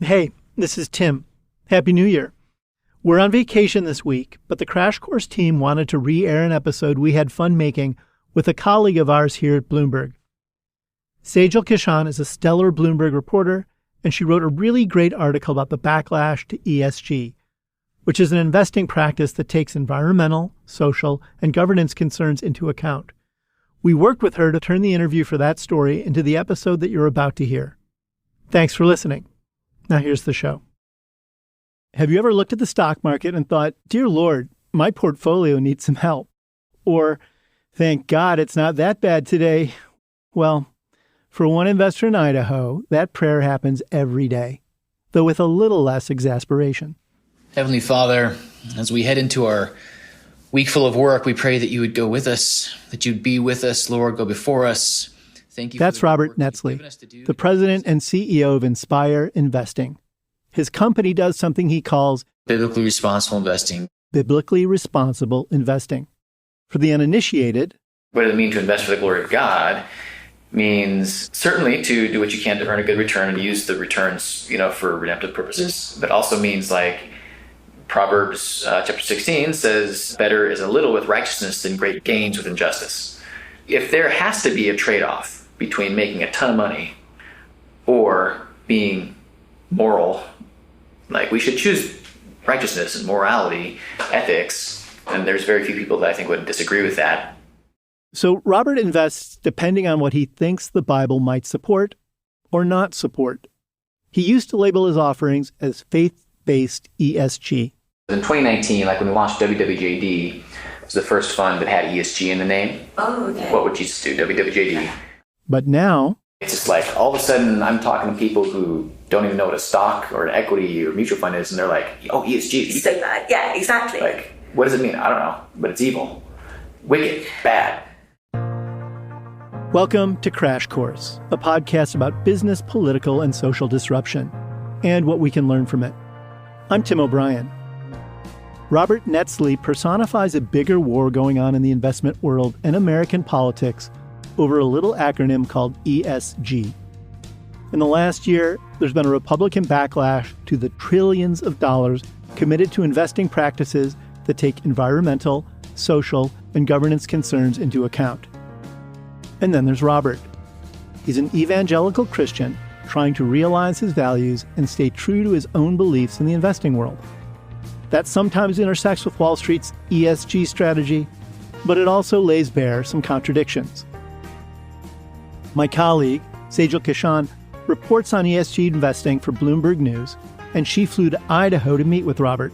Hey, this is Tim. Happy New Year. We're on vacation this week, but the Crash Course team wanted to re-air an episode we had fun making with a colleague of ours here at Bloomberg. Evangelical Christian is a stellar Bloomberg reporter, and she wrote a really great article about the backlash to ESG, which is an investing practice that takes environmental, social, and governance concerns into account. We worked with her to turn the interview for that story into the episode that you're about to hear. Thanks for listening. Now here's the show. Have you ever looked at the stock market and thought, dear Lord, my portfolio needs some help? Or, thank God it's not that bad today? Well, for one investor in Idaho, that prayer happens every day, though with a little less exasperation. Heavenly Father, as we head into our week full of work, we pray that you would go with us, that you'd be with us, Lord, go before us. Thank you. That's Robert Netzly, the president and CEO of Inspire Investing. His company does something he calls biblically responsible investing. Biblically responsible investing. For the uninitiated, what does it mean to invest for the glory of God? Means certainly to do what you can to earn a good return and use the returns, for redemptive purposes. But also means like Proverbs chapter 16 says, better is a little with righteousness than great gains with injustice. If there has to be a trade-off between making a ton of money or being moral, like we should choose righteousness and morality, ethics, and there's very few people that I think would disagree with that. So Robert invests depending on what he thinks the Bible might support or not support. He used to label his offerings as faith-based ESG. In 2019, like when we launched WWJD, it was the first fund that had ESG in the name. Oh, okay. What would Jesus do? WWJD. But now, it's just like all of a sudden I'm talking to people who don't even know what a stock or an equity or mutual fund is, and they're like, oh, ESG. So bad. Yeah, exactly. Like, what does it mean? I don't know, but it's evil, wicked, bad. Welcome to Crash Course, a podcast about business, political, and social disruption, and what we can learn from it. I'm Tim O'Brien. Robert Netzly personifies a bigger war going on in the investment world and American politics over a little acronym called ESG. In the last year, there's been a Republican backlash to the trillions of dollars committed to investing practices that take environmental, social, and governance concerns into account. And then there's Robert. He's an evangelical Christian trying to realize his values and stay true to his own beliefs in the investing world. That sometimes intersects with Wall Street's ESG strategy, but it also lays bare some contradictions. My colleague, Evangelical Christian, reports on ESG investing for Bloomberg News, and she flew to Idaho to meet with Robert.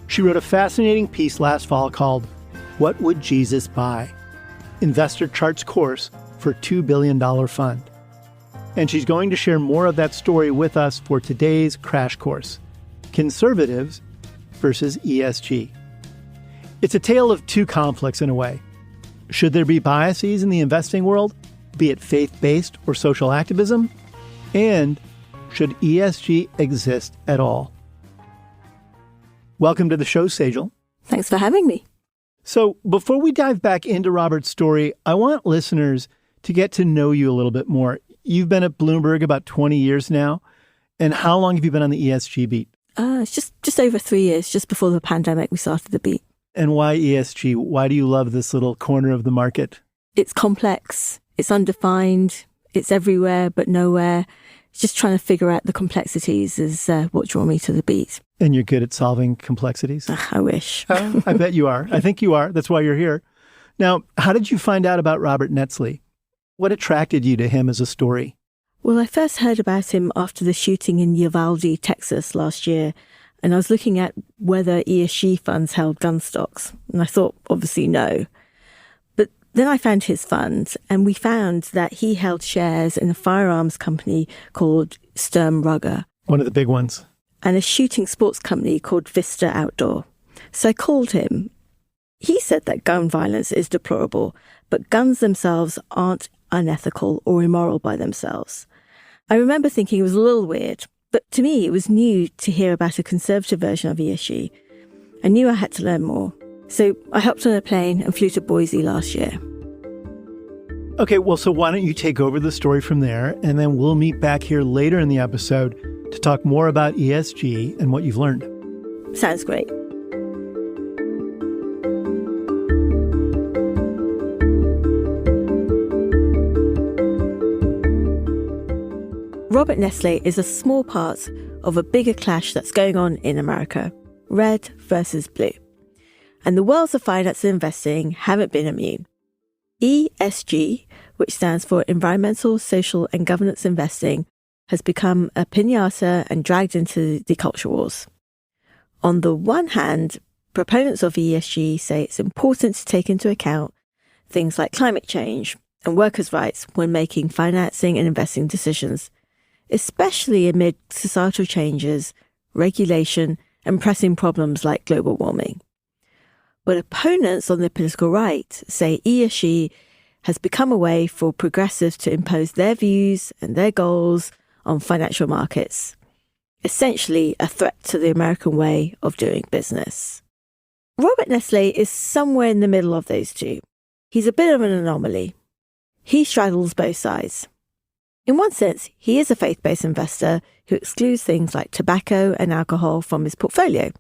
She wrote a fascinating piece last fall called, What Would Jesus Buy? Investor Charts Course for a $2 billion fund. And she's going to share more of that story with us for today's Crash Course, Conservatives versus ESG. It's a tale of two conflicts in a way. Should there be biases in the investing world, be it faith-based or social activism? And should ESG exist at all? Welcome to the show, Sejal. Thanks for having me. So before we dive back into Robert's story, I want listeners to get to know you a little bit more. You've been at Bloomberg about 20 years now. And how long have you been on the ESG beat? It's just over 3 years. Just before the pandemic, we started the beat. And why ESG? Why do you love this little corner of the market? It's complex. It's undefined. It's everywhere but nowhere. Just trying to figure out the complexities is what drew me to the beat. And you're good at solving complexities? I wish. I bet you are. I think you are. That's why you're here. Now, how did you find out about Robert Netzly? What attracted you to him as a story? Well, I first heard about him after the shooting in Uvalde, Texas last year. And I was looking at whether ESG funds held gun stocks. And I thought, obviously, no. But then I found his fund, and we found that he held shares in a firearms company called Sturm Ruger. One of the big ones. And a shooting sports company called Vista Outdoor. So I called him. He said that gun violence is deplorable, but guns themselves aren't unethical or immoral by themselves. I remember thinking it was a little weird, but to me it was new to hear about a conservative version of ESG. I knew I had to learn more. So I hopped on a plane and flew to Boise last year. Okay, well, so why don't you take over the story from there, and then we'll meet back here later in the episode to talk more about ESG and what you've learned. Sounds great. Robert Netzly is a small part of a bigger clash that's going on in America, red versus blue. And the worlds of finance and investing haven't been immune. ESG, which stands for Environmental, Social and Governance Investing, has become a piñata and dragged into the culture wars. On the one hand, proponents of ESG say it's important to take into account things like climate change and workers' rights when making financing and investing decisions, especially amid societal changes, regulation, and pressing problems like global warming. But opponents on the political right say ESG has become a way for progressives to impose their views and their goals on financial markets, essentially a threat to the American way of doing business. Robert Netzly is somewhere in the middle of those two. He's a bit of an anomaly. He straddles both sides. In one sense, he is a faith-based investor who excludes things like tobacco and alcohol from his portfolio.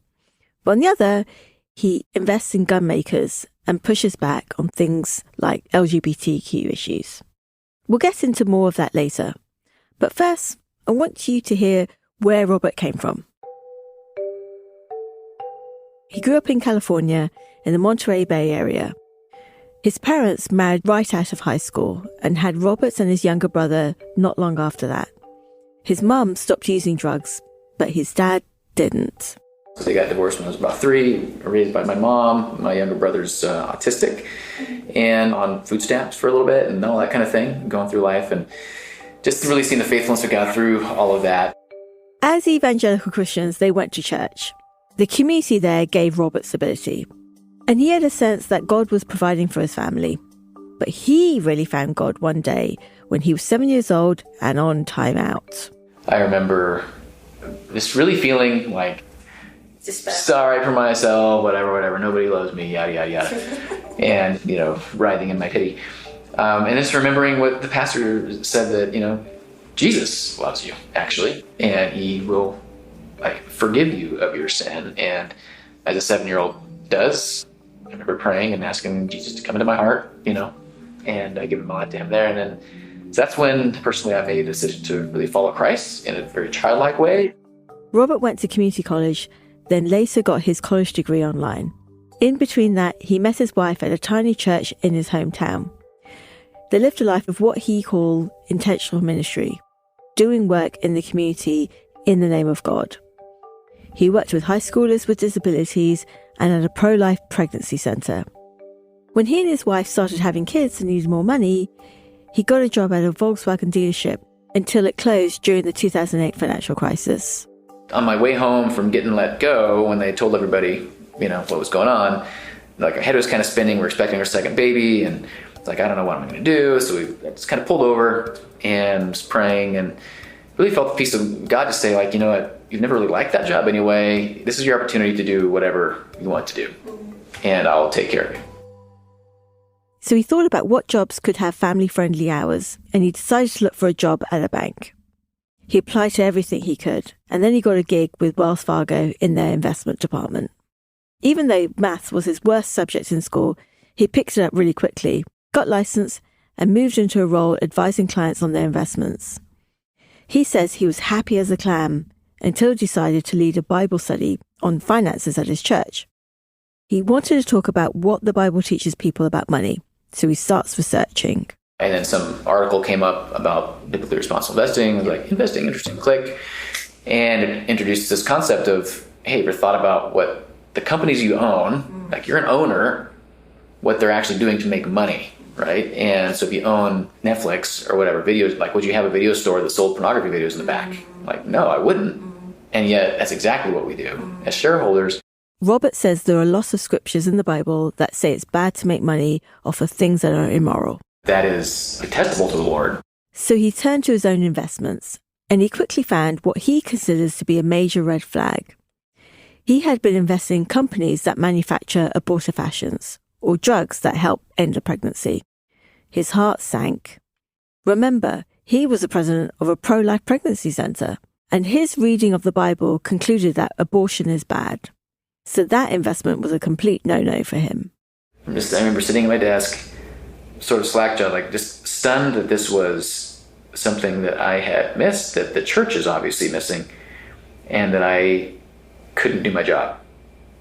But on the other, he invests in gun makers and pushes back on things like LGBTQ issues. We'll get into more of that later. But first, I want you to hear where Robert came from. He grew up in California in the Monterey Bay area. His parents married right out of high school and had Robert and his younger brother not long after that. His mum stopped using drugs, but his dad didn't. They got divorced when I was about 3, raised by my mom. My younger brother's autistic and on food stamps for a little bit and all that kind of thing, going through life, and just really seeing the faithfulness of God through all of that. As evangelical Christians, they went to church. The community there gave Robert stability. And he had a sense that God was providing for his family. But he really found God one day when he was 7 years old and on time out. I remember just really feeling like sorry for myself, whatever, nobody loves me, yada, yada, yada. And, writhing in my pity. And just remembering what the pastor said that, Jesus loves you, actually, and he will forgive you of your sin. And as a 7-year-old does, I remember praying and asking Jesus to come into my heart, and I give him my life to him there. And then so that's when personally I made a decision to really follow Christ in a very childlike way. Robert went to community college, then later got his college degree online. In between that, he met his wife at a tiny church in his hometown. They lived a life of what he called intentional ministry, doing work in the community in the name of God. He worked with high schoolers with disabilities and at a pro-life pregnancy centre. When he and his wife started having kids and needed more money, he got a job at a Volkswagen dealership until it closed during the 2008 financial crisis. On my way home from getting let go, when they told everybody, what was going on, our head was kind of spinning. We're expecting our second baby, and it's I don't know what I'm going to do. So I just kind of pulled over and was praying and really felt the peace of God to say, you know what, you've never really liked that job anyway. This is your opportunity to do whatever you want to do, and I'll take care of you. So he thought about what jobs could have family-friendly hours, and he decided to look for a job at a bank. He applied to everything he could, and then he got a gig with Wells Fargo in their investment department. Even though maths was his worst subject in school, he picked it up really quickly, got licensed, and moved into a role advising clients on their investments. He says he was happy as a clam until he decided to lead a Bible study on finances at his church. He wanted to talk about what the Bible teaches people about money, so he starts researching. And then some article came up about biblically responsible investing. I was investing, interesting, click. And it introduced this concept of, hey, ever thought about what the companies you own, you're an owner, what they're actually doing to make money, right? And so if you own Netflix or whatever, videos, would you have a video store that sold pornography videos in the back? No, I wouldn't. And yet that's exactly what we do as shareholders. Robert says there are lots of scriptures in the Bible that say it's bad to make money off of things that are immoral. That is detestable to the Lord. So he turned to his own investments, and he quickly found what he considers to be a major red flag. He had been investing in companies that manufacture abortifacients, or drugs that help end a pregnancy. His heart sank. Remember, he was the president of a pro-life pregnancy centre. And his reading of the Bible concluded that abortion is bad. So that investment was a complete no-no for him. I remember sitting at my desk, sort of slack-jawed, like just stunned that this was something that I had missed, that the church is obviously missing, and that I couldn't do my job.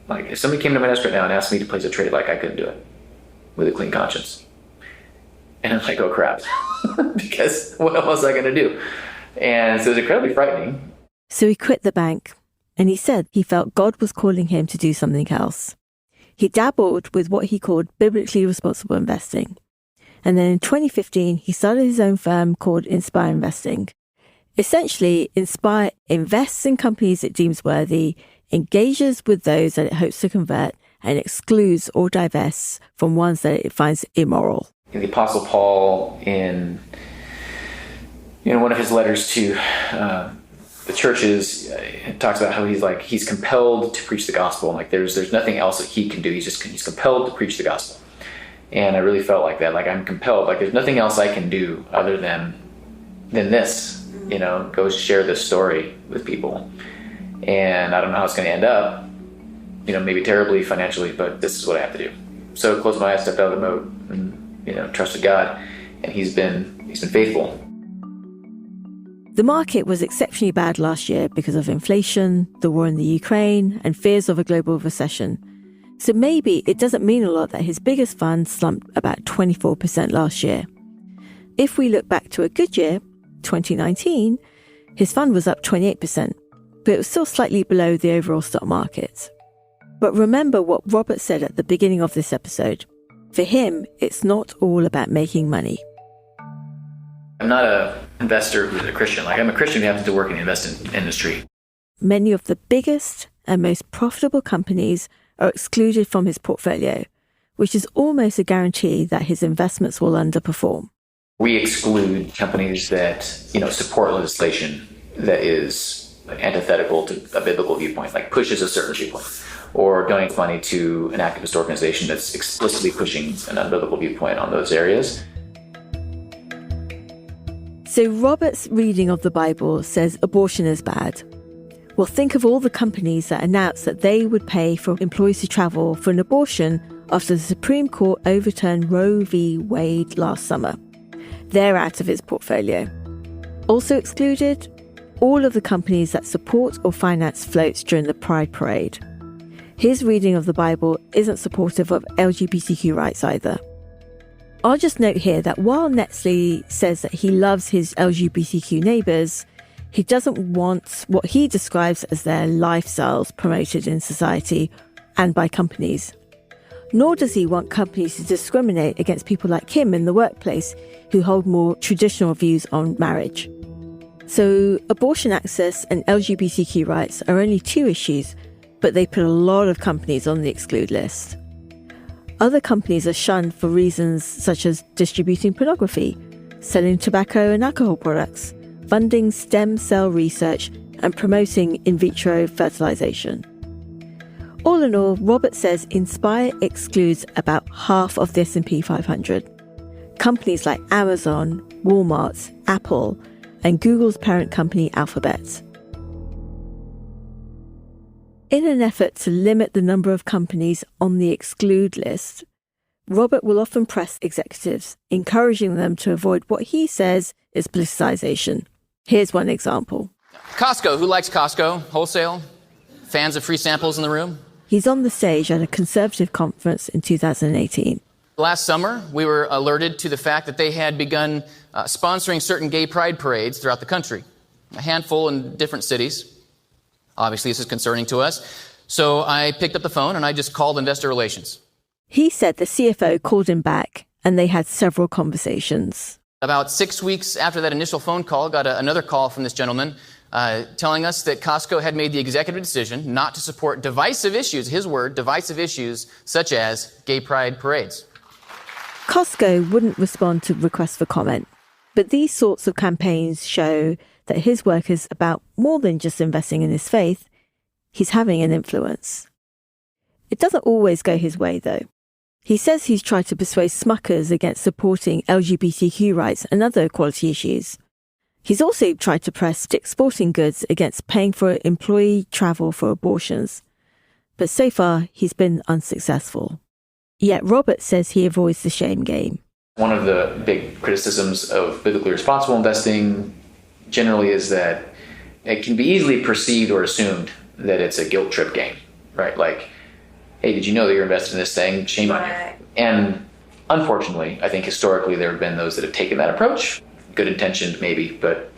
Like, if somebody came to my desk right now and asked me to place a trade, like, I couldn't do it with a clean conscience. And I'm like, oh crap, because what else was I going to do? And so it was incredibly frightening. So he quit the bank, and he said he felt God was calling him to do something else. He dabbled with what he called biblically responsible investing. And then in 2015, he started his own firm called Inspire Investing. Essentially, Inspire invests in companies it deems worthy, engages with those that it hopes to convert, and excludes or divests from ones that it finds immoral. The Apostle Paul, in one of his letters to the churches, talks about how he's compelled to preach the gospel. Like there's nothing else that he can do. He's compelled to preach the gospel. And I really felt like that. Like I'm compelled. Like there's nothing else I can do other than this. Go share this story with people. And I don't know how it's going to end up. Maybe terribly financially, but this is what I have to do. So closed my eyes, stepped out of the boat, and trusted God. And he's been faithful. The market was exceptionally bad last year because of inflation, the war in the Ukraine, and fears of a global recession. So maybe it doesn't mean a lot that his biggest fund slumped about 24% last year. If we look back to a good year, 2019, his fund was up 28%, but it was still slightly below the overall stock market. But remember what Robert said at the beginning of this episode. For him, it's not all about making money. I'm not an investor who's a Christian. Like I'm a Christian who happens to work in the investment industry. Many of the biggest and most profitable companies are excluded from his portfolio, which is almost a guarantee that his investments will underperform. We exclude companies that, support legislation that is antithetical to a biblical viewpoint, like pushes a certain viewpoint, or donates money to an activist organization that's explicitly pushing an unbiblical viewpoint on those areas. So Robert's reading of the Bible says abortion is bad. Well, think of all the companies that announced that they would pay for employees to travel for an abortion after the Supreme Court overturned Roe v. Wade last summer. They're out of his portfolio. Also excluded, all of the companies that support or finance floats during the Pride Parade. His reading of the Bible isn't supportive of LGBTQ rights either. I'll just note here that while Netzly says that he loves his LGBTQ neighbours, he doesn't want what he describes as their lifestyles promoted in society and by companies. Nor does he want companies to discriminate against people like him in the workplace who hold more traditional views on marriage. So abortion access and LGBTQ rights are only two issues, but they put a lot of companies on the exclude list. Other companies are shunned for reasons such as distributing pornography, selling tobacco and alcohol products, funding stem cell research, and promoting in vitro fertilization. All in all, Robert says Inspire excludes about half of the S&P 500. Companies like Amazon, Walmart, Apple, and Google's parent company Alphabet. In an effort to limit the number of companies on the exclude list, Robert will often press executives, encouraging them to avoid what he says is politicization. Here's one example. Costco. Who likes Costco? Wholesale? Fans of free samples in the room? He's on the stage at a conservative conference in 2018. Last summer, we were alerted to the fact that they had begun sponsoring certain gay pride parades throughout the country, a handful in different cities. Obviously, this is concerning to us. So I picked up the phone and I just called investor relations. He said the CFO called him back and they had several conversations. About 6 weeks after that initial phone call, got another call from this gentleman telling us that Costco had made the executive decision not to support divisive issues, his word, divisive issues such as gay pride parades. Costco wouldn't respond to requests for comment, but these sorts of campaigns show that his work is about more than just investing in his faith. He's having an influence. It doesn't always go his way, though. He says he's tried to persuade Smuckers against supporting LGBTQ rights and other equality issues. He's also tried to press Dick's Sporting Goods against paying for employee travel for abortions. But so far, he's been unsuccessful. Yet Robert says he avoids the shame game. One of the big criticisms of biblically responsible investing generally is that it can be easily perceived or assumed that it's a guilt trip game, right? Like, hey, did you know that you're invested in this thing? Shame on you. And unfortunately, I think historically there have been those that have taken that approach. Good intentioned, maybe, but,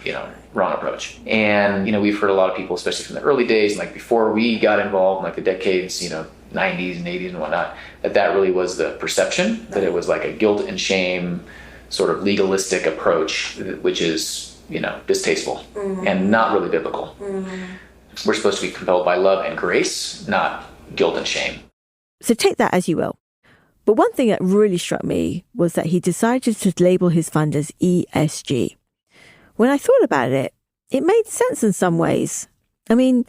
wrong approach. And, we've heard a lot of people, especially from the early days, like before we got involved in like the decades, 90s and 80s and whatnot, that really was the perception, that it was like a guilt and shame sort of legalistic approach, which is, distasteful and not really biblical. We're supposed to be compelled by love and grace, not guilt and shame. So take that as you will. But one thing that really struck me was that he decided to label his fund as ESG. When I thought about it, it made sense in some ways. I mean,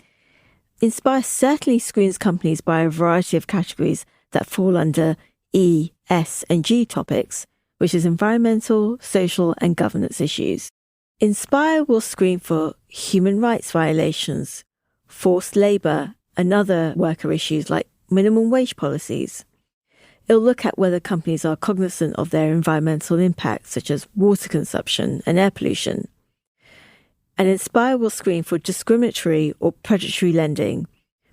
Inspire certainly screens companies by a variety of categories that fall under E, S, and G topics, which is environmental, social, and governance issues. Inspire will screen for human rights violations, forced labour, and other worker issues like minimum wage policies. It'll look at whether companies are cognizant of their environmental impacts, such as water consumption and air pollution. And Inspire will screen for discriminatory or predatory lending,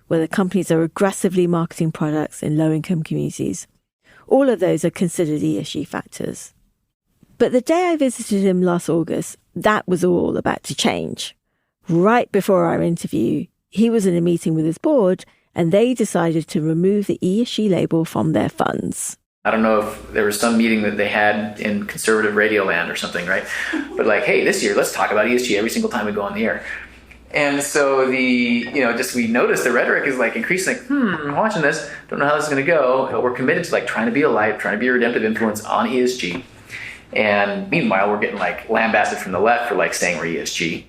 whether companies are aggressively marketing products in low-income communities. All of those are considered ESG factors. But the day I visited him last August, that was all about to change. Right before our interview, he was in a meeting with his board, and they decided to remove the ESG label from their funds. I don't know if there was some meeting that they had in conservative radio land or something, right? But like, hey, this year, let's talk about ESG every single time we go on the air. And so we noticed the rhetoric is like increasing, I'm watching this, don't know how this is going to go, but we're committed to like trying to be a light, trying to be a redemptive influence on ESG. And meanwhile, we're getting like lambasted from the left for like saying we're ESG.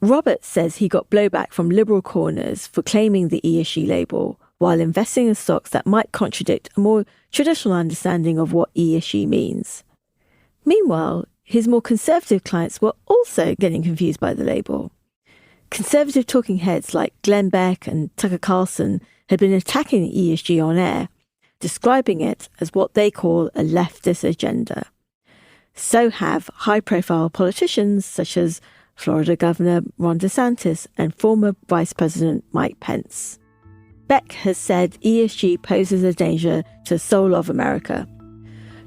Robert says he got blowback from liberal corners for claiming the ESG label while investing in stocks that might contradict a more traditional understanding of what ESG means. Meanwhile, his more conservative clients were also getting confused by the label. Conservative talking heads like Glenn Beck and Tucker Carlson had been attacking ESG on air, describing it as what they call a leftist agenda. So have high-profile politicians such as Florida Governor Ron DeSantis and former Vice President Mike Pence. Beck has said ESG poses a danger to the soul of America.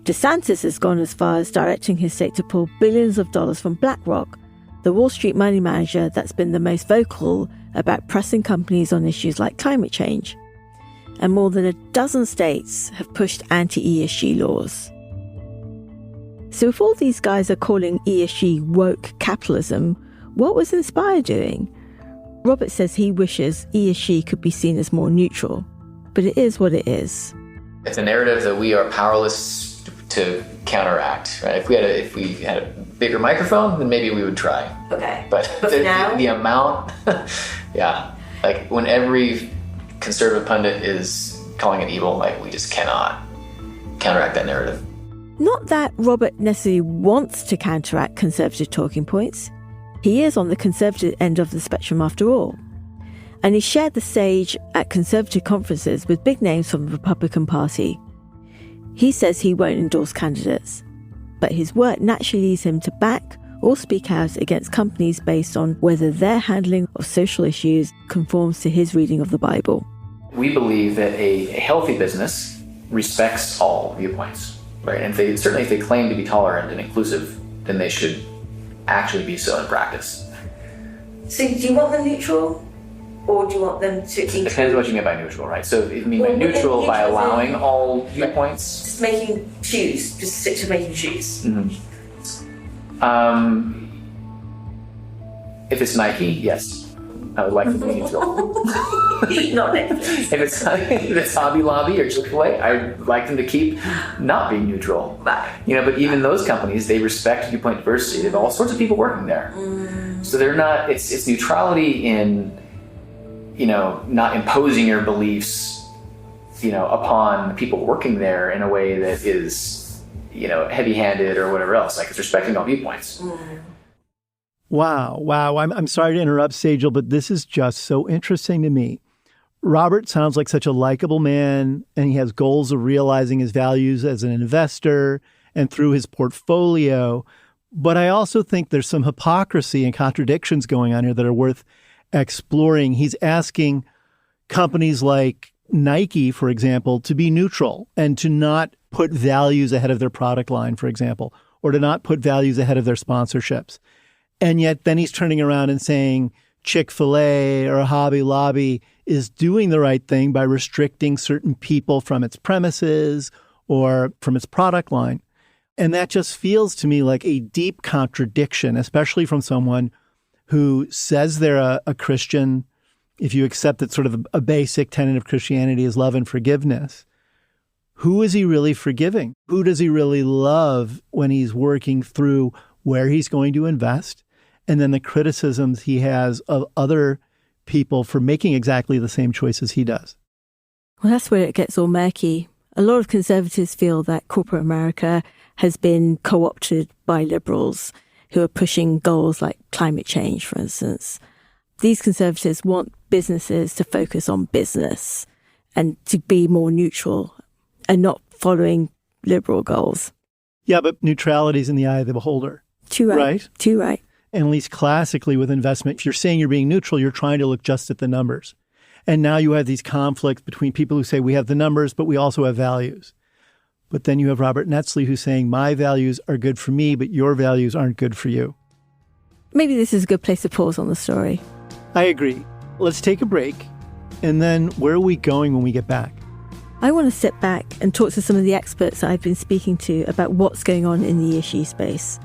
DeSantis has gone as far as directing his state to pull billions of dollars from BlackRock, the Wall Street money manager that's been the most vocal about pressing companies on issues like climate change. And more than a dozen states have pushed anti-ESG laws. So if all these guys are calling ESG woke capitalism, what was Inspire doing? Robert says he wishes ESG could be seen as more neutral, but it is what it is. It's a narrative that we are powerless to counteract, right? If we had a bigger microphone, then maybe we would try. Okay. But the amount, yeah. Like when every conservative pundit is calling it evil, like we just cannot counteract that narrative. Not that Robert necessarily wants to counteract conservative talking points. He is on the conservative end of the spectrum after all. And he shared the stage at conservative conferences with big names from the Republican Party. He says he won't endorse candidates, but his work naturally leads him to back or speak out against companies based on whether their handling of social issues conforms to his reading of the Bible. We believe that a healthy business respects all viewpoints, right? And if they claim to be tolerant and inclusive, then they should actually be so in practice. So do you want them neutral? Or do you want them to... Depends on what you mean by neutral, right? So if you mean by neutral by allowing all viewpoints... Just making shoes. Just stick to making shoes. Mm-hmm. If it's Nike, yes. I would like them to be neutral. Not Netflix. If it's Hobby Lobby or Chick-fil-A, I'd like them to keep not being neutral. Right. But even those companies, they respect viewpoint diversity. They have all sorts of people working there. So they're not... It's neutrality in... not imposing your beliefs, upon the people working there in a way that is, heavy-handed or whatever else. Like it's respecting all viewpoints. Wow. I'm sorry to interrupt, Sejal, but this is just so interesting to me. Robert sounds like such a likable man, and he has goals of realizing his values as an investor and through his portfolio. But I also think there's some hypocrisy and contradictions going on here that are worth exploring. He's asking companies like Nike, for example, to be neutral and to not put values ahead of their product line, for example, or to not put values ahead of their sponsorships. And yet then he's turning around and saying Chick-fil-A or Hobby Lobby is doing the right thing by restricting certain people from its premises or from its product line. And that just feels to me like a deep contradiction, especially from someone who says they're a Christian, if you accept that sort of a basic tenet of Christianity is love and forgiveness. Who is he really forgiving? Who does he really love when he's working through where he's going to invest? And then the criticisms he has of other people for making exactly the same choices he does. Well, that's where it gets all murky. A lot of conservatives feel that corporate America has been co-opted by liberals who are pushing goals like climate change, for instance. These conservatives want businesses to focus on business and to be more neutral and not following liberal goals. Yeah, but neutrality is in the eye of the beholder. Too right. Too right. And at least classically with investment, if you're saying you're being neutral, you're trying to look just at the numbers. And now you have these conflicts between people who say we have the numbers, but we also have values. But then you have Robert Netzly who's saying my values are good for me, but your values aren't good for you. Maybe this is a good place to pause on the story. I agree. Let's take a break. And then where are we going when we get back? I want to sit back and talk to some of the experts I've been speaking to about what's going on in the ESG space.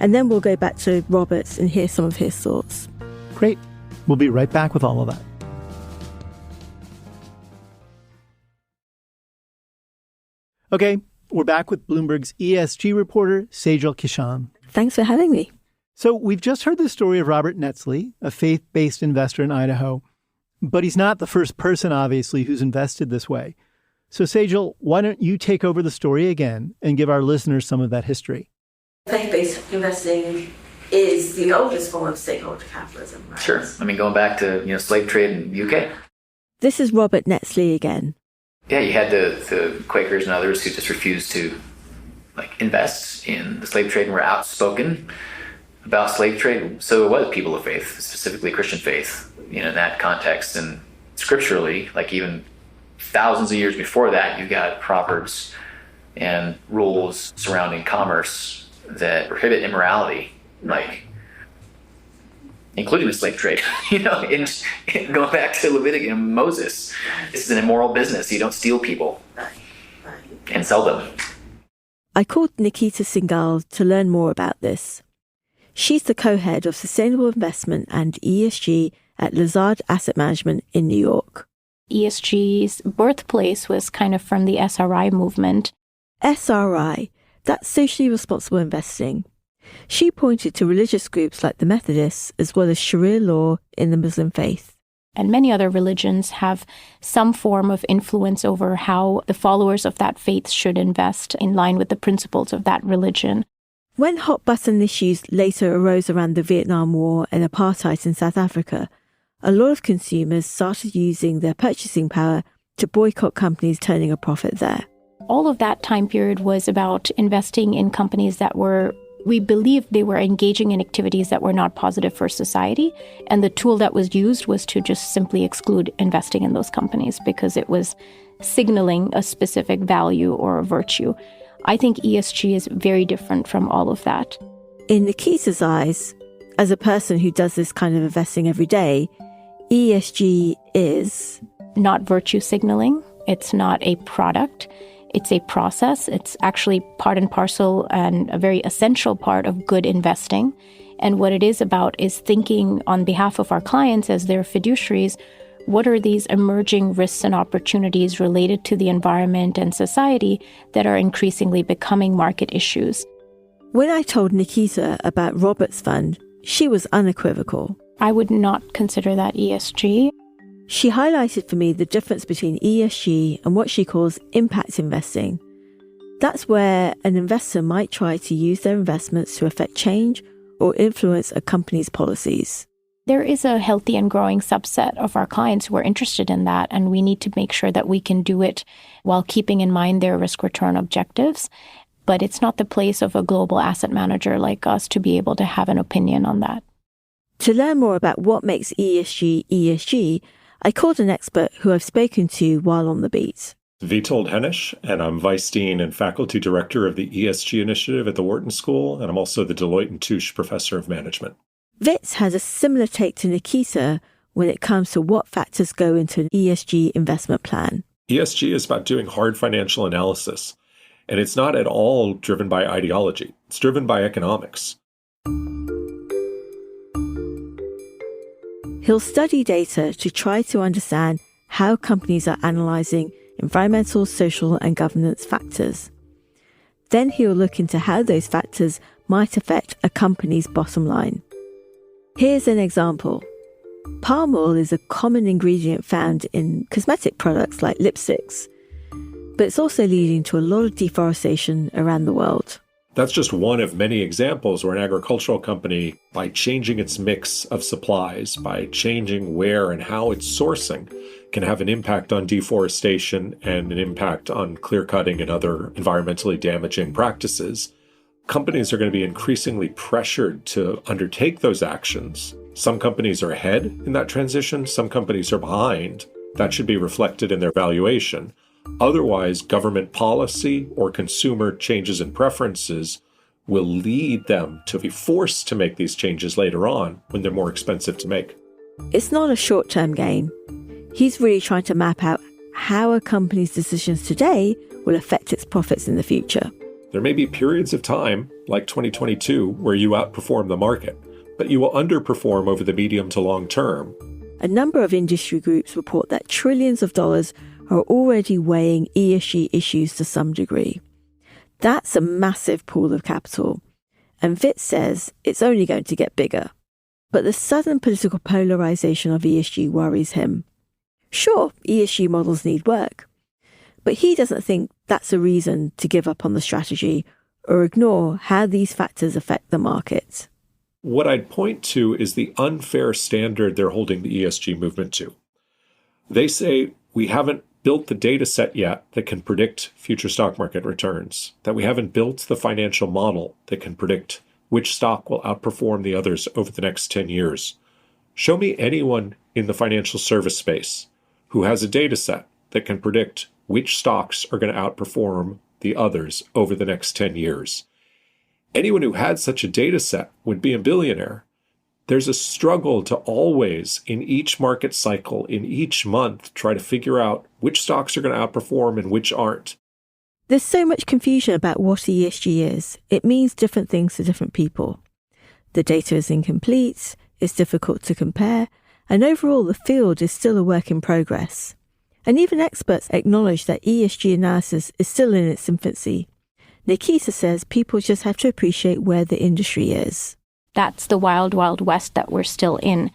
And then we'll go back to Roberts and hear some of his thoughts. Great. We'll be right back with all of that. Okay, we're back with Bloomberg's ESG reporter, Sejal Kishan. Thanks for having me. So we've just heard the story of Robert Netzly, a faith-based investor in Idaho. But he's not the first person, obviously, who's invested this way. So Sejal, why don't you take over the story again and give our listeners some of that history? Faith-based investing is the oldest form of stakeholder capitalism, right? Sure. I mean, going back to slave trade in the UK. This is Robert Netzly again. Yeah, you had the Quakers and others who just refused to invest in the slave trade and were outspoken about slave trade. So it was people of faith, specifically Christian faith, in that context. And scripturally, even thousands of years before that, you got proverbs and rules surrounding commerce that prohibit immorality, including the slave trade. In going back to Leviticus, Moses, this is an immoral business. You don't steal people and sell them. I called Nikita Singhal to learn more about this. She's the co-head of Sustainable Investment and ESG at Lazard Asset Management in New York. ESG's birthplace was kind of from the SRI movement. SRI, that's socially responsible investing. She pointed to religious groups like the Methodists as well as Sharia law in the Muslim faith. And many other religions have some form of influence over how the followers of that faith should invest in line with the principles of that religion. When hot-button issues later arose around the Vietnam War and apartheid in South Africa, a lot of consumers started using their purchasing power to boycott companies turning a profit there. All of that time period was about investing in companies that we believed they were engaging in activities that were not positive for society. And the tool that was used was to just simply exclude investing in those companies because it was signaling a specific value or a virtue. I think ESG is very different from all of that. In Nikita's eyes, as a person who does this kind of investing every day, ESG is not virtue signaling. It's not a product. It's a process. It's actually part and parcel and a very essential part of good investing. And what it is about is thinking on behalf of our clients as their fiduciaries, what are these emerging risks and opportunities related to the environment and society that are increasingly becoming market issues? When I told Nikita about Robert's fund, she was unequivocal. I would not consider that ESG. She highlighted for me the difference between ESG and what she calls impact investing. That's where an investor might try to use their investments to affect change or influence a company's policies. There is a healthy and growing subset of our clients who are interested in that, and we need to make sure that we can do it while keeping in mind their risk-return objectives. But it's not the place of a global asset manager like us to be able to have an opinion on that. To learn more about what makes ESG ESG, I called an expert who I've spoken to while on the beat. Witold Hennisch, and I'm Vice Dean and Faculty Director of the ESG Initiative at the Wharton School, and I'm also the Deloitte & Touche Professor of Management. Wits has a similar take to Nikita when it comes to what factors go into an ESG investment plan. ESG is about doing hard financial analysis, and it's not at all driven by ideology. It's driven by economics. He'll study data to try to understand how companies are analysing environmental, social and governance factors. Then he'll look into how those factors might affect a company's bottom line. Here's an example. Palm oil is a common ingredient found in cosmetic products like lipsticks, but it's also leading to a lot of deforestation around the world. That's just one of many examples where an agricultural company, by changing its mix of supplies, by changing where and how it's sourcing, can have an impact on deforestation and an impact on clear-cutting and other environmentally damaging practices. Companies are going to be increasingly pressured to undertake those actions. Some companies are ahead in that transition, some companies are behind. That should be reflected in their valuation. Otherwise, government policy or consumer changes in preferences will lead them to be forced to make these changes later on when they're more expensive to make. It's not a short-term game. He's really trying to map out how a company's decisions today will affect its profits in the future. There may be periods of time, like 2022, where you outperform the market, but you will underperform over the medium to long term. A number of industry groups report that trillions of dollars are already weighing ESG issues to some degree. That's a massive pool of capital, and Witz says it's only going to get bigger. But the sudden political polarization of ESG worries him. Sure, ESG models need work, but he doesn't think that's a reason to give up on the strategy or ignore how these factors affect the market. What I'd point to is the unfair standard they're holding the ESG movement to. They say we haven't built the data set yet that can predict future stock market returns, that we haven't built the financial model that can predict which stock will outperform the others over the next 10 years. Show me anyone in the financial service space who has a data set that can predict which stocks are going to outperform the others over the next 10 years. Anyone who had such a data set would be a billionaire. There's a struggle to always, in each market cycle, in each month, try to figure out which stocks are going to outperform and which aren't. There's so much confusion about what ESG is. It means different things to different people. The data is incomplete, it's difficult to compare, and overall the field is still a work in progress. And even experts acknowledge that ESG analysis is still in its infancy. Nikita says people just have to appreciate where the industry is. That's the wild, wild west that we're still in.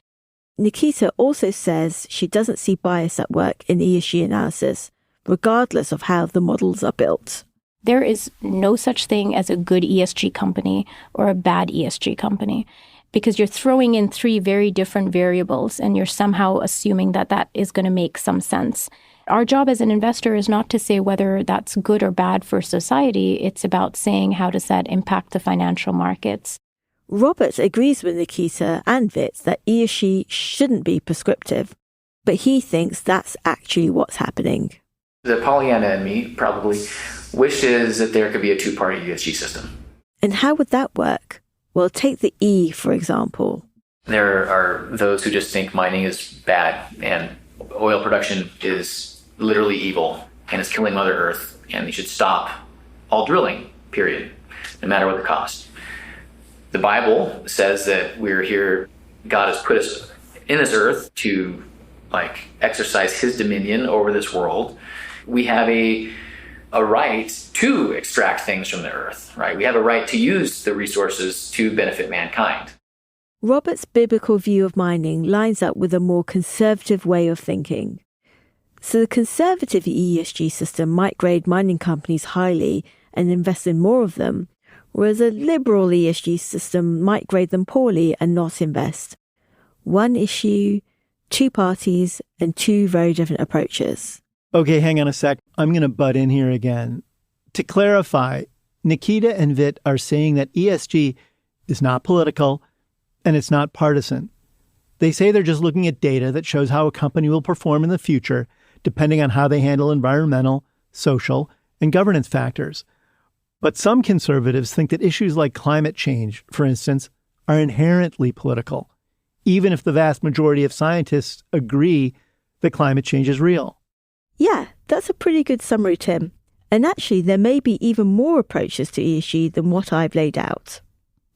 Nikita also says she doesn't see bias at work in ESG analysis, regardless of how the models are built. There is no such thing as a good ESG company or a bad ESG company, because you're throwing in three very different variables and you're somehow assuming that that is going to make some sense. Our job as an investor is not to say whether that's good or bad for society. It's about saying how does that impact the financial markets. Robert agrees with Nikita and Witz that ESG shouldn't be prescriptive, but he thinks that's actually what's happening. The Pollyanna in me probably wishes that there could be a two-party ESG system. And how would that work? Well, take the E, for example. There are those who just think mining is bad and oil production is literally evil and is killing Mother Earth, and they should stop all drilling, period, no matter what the cost. The Bible says that we're here, God has put us in this earth to exercise his dominion over this world. We have a right to extract things from the earth, right? We have a right to use the resources to benefit mankind. Robert's biblical view of mining lines up with a more conservative way of thinking. So the conservative ESG system might grade mining companies highly and invest in more of them, whereas a liberal ESG system might grade them poorly and not invest. One issue, two parties, and two very different approaches. Okay, hang on a sec. I'm going to butt in here again. To clarify, Nikita and Vit are saying that ESG is not political and it's not partisan. They say they're just looking at data that shows how a company will perform in the future, depending on how they handle environmental, social, and governance factors. But some conservatives think that issues like climate change, for instance, are inherently political, even if the vast majority of scientists agree that climate change is real. Yeah, that's a pretty good summary, Tim. And actually, there may be even more approaches to ESG than what I've laid out.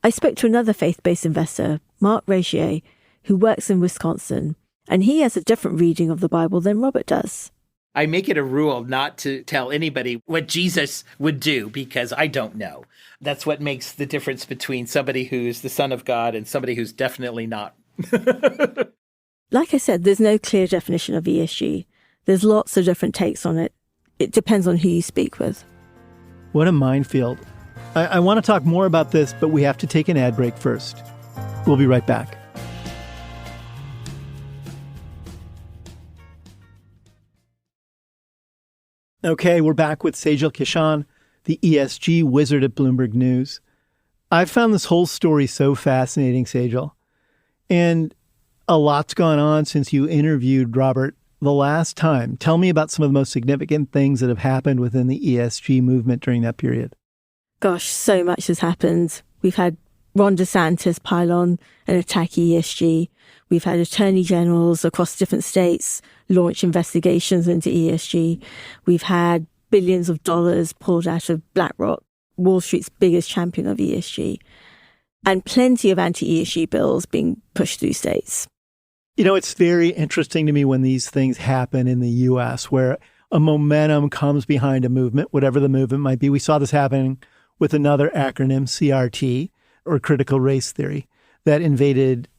I spoke to another faith-based investor, Mark Regier, who works in Wisconsin, and he has a different reading of the Bible than Robert does. I make it a rule not to tell anybody what Jesus would do because I don't know. That's what makes the difference between somebody who's the Son of God and somebody who's definitely not. Like I said, there's no clear definition of ESG. There's lots of different takes on it. It depends on who you speak with. What a minefield. I want to talk more about this, but we have to take an ad break first. We'll be right back. Okay, we're back with Sejal Kishan, the ESG wizard at Bloomberg News. I've found this whole story so fascinating, Sejal. And a lot's gone on since you interviewed Robert the last time. Tell me about some of the most significant things that have happened within the ESG movement during that period. Gosh, so much has happened. We've had Ron DeSantis pile on and attack ESG. We've had attorney generals across different states launch investigations into ESG. We've had billions of dollars pulled out of BlackRock, Wall Street's biggest champion of ESG, and plenty of anti-ESG bills being pushed through states. You know, it's very interesting to me when these things happen in the U.S., where a momentum comes behind a movement, whatever the movement might be. We saw this happening with another acronym, CRT, or critical race theory, that invaded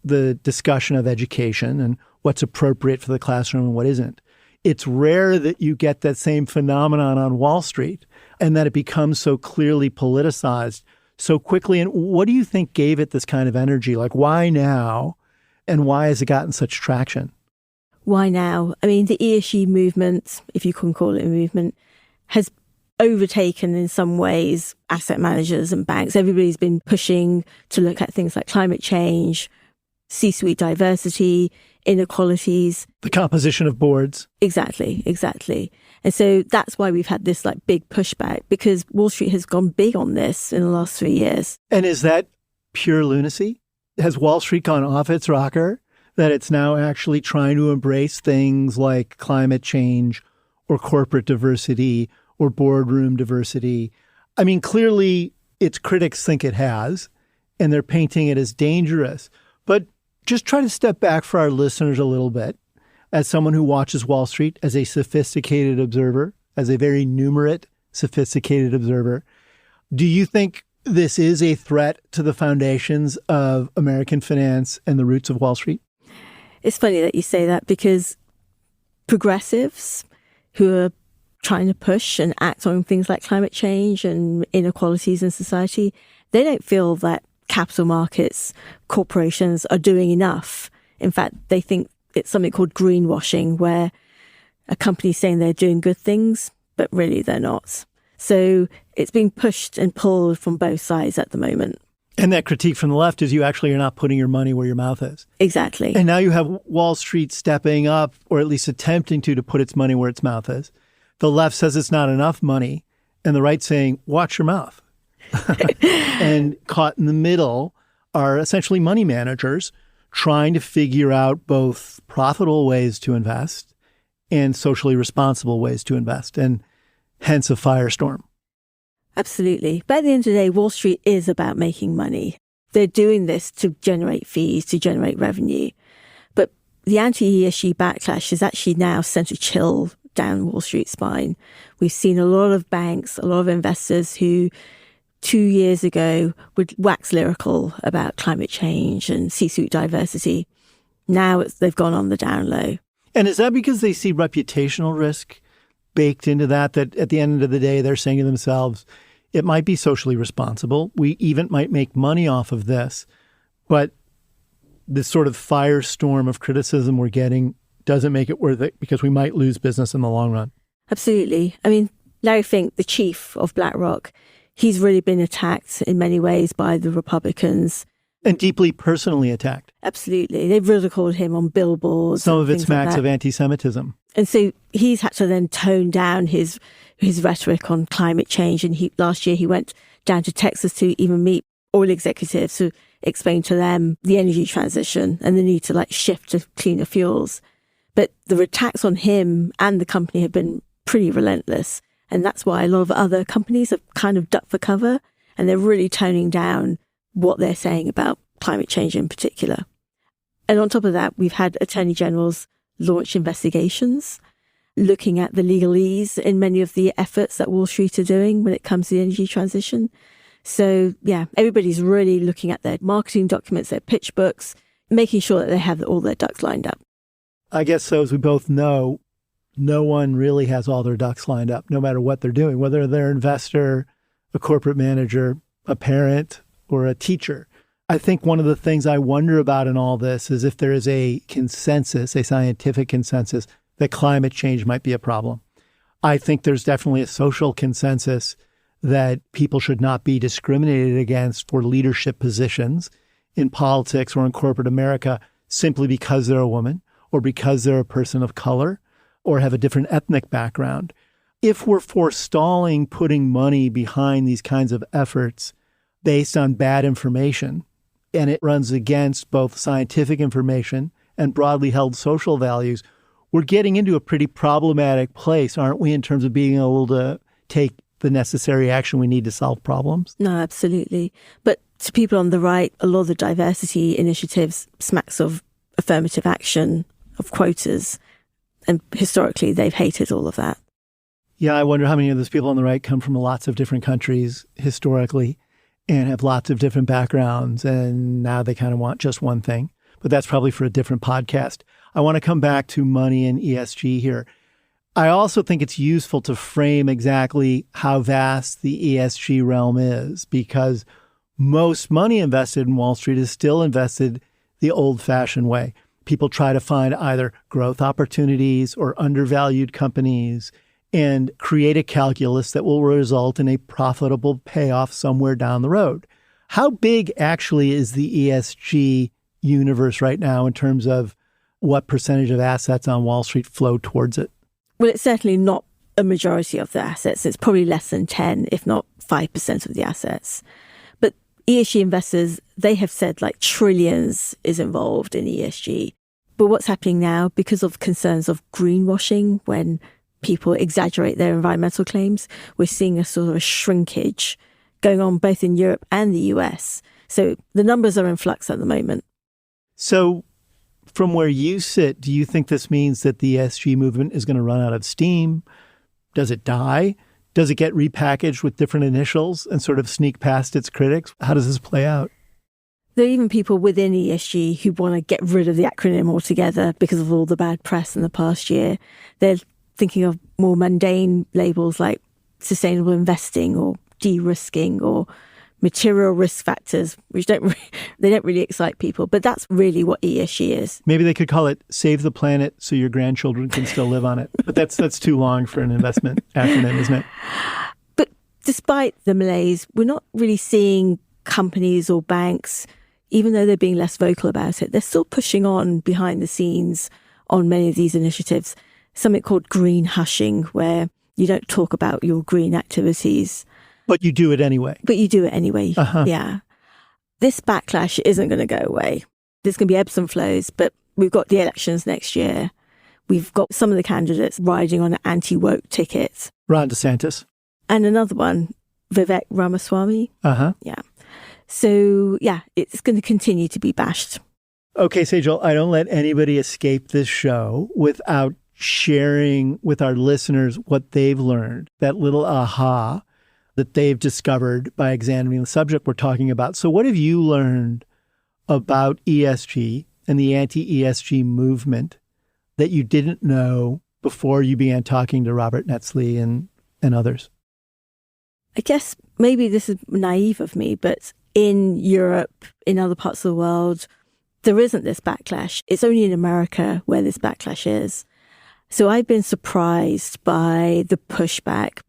the discussion of education and what's appropriate for the classroom and what isn't. It's rare that you get that same phenomenon on Wall Street and that it becomes so clearly politicized so quickly. And what do you think gave it this kind of energy? Like, why now? And why has it gotten such traction? Why now? I mean, the ESG movement, if you can call it a movement, has overtaken in some ways asset managers and banks. Everybody's been pushing to look at things like climate change, C-suite diversity, inequalities. The composition of boards. Exactly. And so that's why we've had this like big pushback, because Wall Street has gone big on this in the last 3 years. And is that pure lunacy? Has Wall Street gone off its rocker, that it's now actually trying to embrace things like climate change or corporate diversity or boardroom diversity? I mean, clearly its critics think it has, and they're painting it as dangerous. But just try to step back for our listeners a little bit, as someone who watches Wall Street as a sophisticated observer, as a very numerate, sophisticated observer. Do you think this is a threat to the foundations of American finance and the roots of Wall Street? It's funny that you say that, because progressives who are trying to push and act on things like climate change and inequalities in society, they don't feel that capital markets, corporations are doing enough. In fact, they think it's something called greenwashing, where a company's saying they're doing good things, but really they're not. So it's being pushed and pulled from both sides at the moment. And that critique from the left is you actually are not putting your money where your mouth is. Exactly. And now you have Wall Street stepping up, or at least attempting to put its money where its mouth is. The left says it's not enough money, and the right saying, watch your mouth. And caught in the middle are essentially money managers trying to figure out both profitable ways to invest and socially responsible ways to invest, and hence a firestorm. Absolutely. But at the end of the day, Wall Street is about making money. They're doing this to generate fees, to generate revenue. But the anti-ESG backlash is actually now sent a chill down Wall Street's spine. We've seen a lot of banks, a lot of investors who 2 years ago would wax lyrical about climate change and C-suite diversity. Now they've gone on the down low. And is that because they see reputational risk baked into that at the end of the day, they're saying to themselves, It might be socially responsible. We even might make money off of this. But this sort of firestorm of criticism we're getting doesn't make it worth it because we might lose business in the long run. Absolutely. I mean, Larry Fink, the chief of BlackRock, he's really been attacked in many ways by the Republicans. And deeply personally attacked. Absolutely. They've ridiculed him on billboards. Some of it smacks of anti-Semitism. And so he's had to then tone down his rhetoric on climate change. And last year he went down to Texas to even meet oil executives to explain to them the energy transition and the need to shift to cleaner fuels. But the attacks on him and the company have been pretty relentless. And that's why a lot of other companies have kind of ducked for cover, and they're really toning down what they're saying about climate change in particular. And on top of that, we've had attorney generals launch investigations looking at the legalese in many of the efforts that Wall Street are doing when it comes to the energy transition. So, yeah, everybody's really looking at their marketing documents, their pitch books, making sure that they have all their ducks lined up. I guess so, as we both know, no one really has all their ducks lined up, no matter what they're doing, whether they're an investor, a corporate manager, a parent, or a teacher. I think one of the things I wonder about in all this is if there is a consensus, a scientific consensus, that climate change might be a problem. I think there's definitely a social consensus that people should not be discriminated against for leadership positions in politics or in corporate America simply because they're a woman or because they're a person of color or have a different ethnic background. If we're forestalling putting money behind these kinds of efforts based on bad information, and it runs against both scientific information and broadly held social values, we're getting into a pretty problematic place, aren't we, in terms of being able to take the necessary action we need to solve problems? No, absolutely. But to people on the right, a lot of the diversity initiatives smacks of affirmative action, of quotas, and historically they've hated all of that. Yeah, I wonder how many of those people on the right come from lots of different countries historically and have lots of different backgrounds, and now they kind of want just one thing. But that's probably for a different podcast. I want to come back to money and ESG here. I also think it's useful to frame exactly how vast the ESG realm is, because most money invested in Wall Street is still invested the old-fashioned way. People try to find either growth opportunities or undervalued companies and create a calculus that will result in a profitable payoff somewhere down the road. How big actually is the ESG universe right now in terms of what percentage of assets on Wall Street flow towards it? Well, it's certainly not a majority of the assets. It's probably less than 10, if not 5% of the assets. But ESG investors, they have said trillions is involved in ESG. But what's happening now, because of concerns of greenwashing, when people exaggerate their environmental claims, we're seeing a sort of shrinkage going on both in Europe and the US. So the numbers are in flux at the moment. So from where you sit, do you think this means that the ESG movement is going to run out of steam? Does it die? Does it get repackaged with different initials and sort of sneak past its critics? How does this play out? There are even people within ESG who want to get rid of the acronym altogether because of all the bad press in the past year. They're thinking of more mundane labels like sustainable investing or de-risking or material risk factors, which they don't really excite people. But that's really what ESG is. Maybe they could call it Save the Planet so your grandchildren can still live on it. But that's too long for an investment acronym, isn't it? But despite the malaise, we're not really seeing companies or banks, even though they're being less vocal about it, they're still pushing on behind the scenes on many of these initiatives. Something called green hushing, where you don't talk about your green activities. But you do it anyway. Uh-huh. Yeah. This backlash isn't going to go away. There's going to be ebbs and flows, but we've got the elections next year. We've got some of the candidates riding on anti-woke tickets. Ron DeSantis. And another one, Vivek Ramaswamy. Uh-huh. Yeah. So, yeah, it's going to continue to be bashed. Okay, Sejal, I don't let anybody escape this show without sharing with our listeners what they've learned, that little aha that they've discovered by examining the subject we're talking about. So what have you learned about ESG and the anti-ESG movement that you didn't know before you began talking to Robert Netzly and others? I guess maybe this is naive of me, but in Europe, in other parts of the world, there isn't this backlash. It's only in America where this backlash is. So I've been surprised by the pushback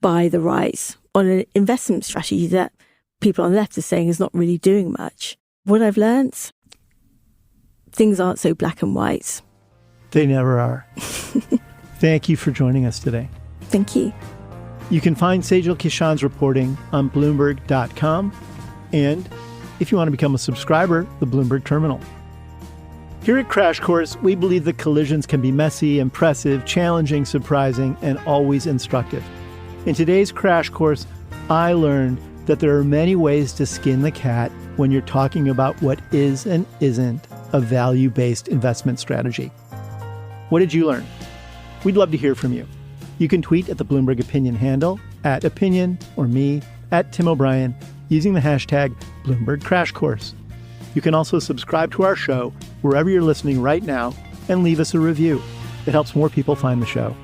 by the right on an investment strategy that people on the left are saying is not really doing much. What I've learned, things aren't so black and white. They never are. Thank you for joining us today. Thank you. You can find Sejal Kishan's reporting on Bloomberg.com. And if you want to become a subscriber, the Bloomberg Terminal. Here at Crash Course, we believe that collisions can be messy, impressive, challenging, surprising, and always instructive. In today's Crash Course, I learned that there are many ways to skin the cat when you're talking about what is and isn't a value-based investment strategy. What did you learn? We'd love to hear from you. You can tweet at the Bloomberg Opinion handle, @opinion, or me, @TimO'Brien, using the hashtag Bloomberg Crash Course. You can also subscribe to our show wherever you're listening right now and leave us a review. It helps more people find the show.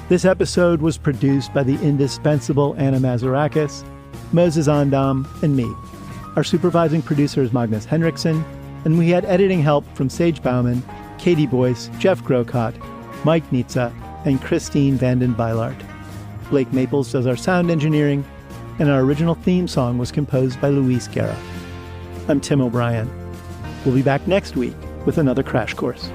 This episode was produced by the indispensable Anna Mazarakis, Moses Andam, and me. Our supervising producer is Magnus Henriksen, and we had editing help from Sage Bauman, Katie Boyce, Jeff Grocott, Mike Nitza, and Christine Vanden Beilart. Blake Maples does our sound engineering, and our original theme song was composed by Luis Guerra. I'm Tim O'Brien. We'll be back next week with another Crash Course.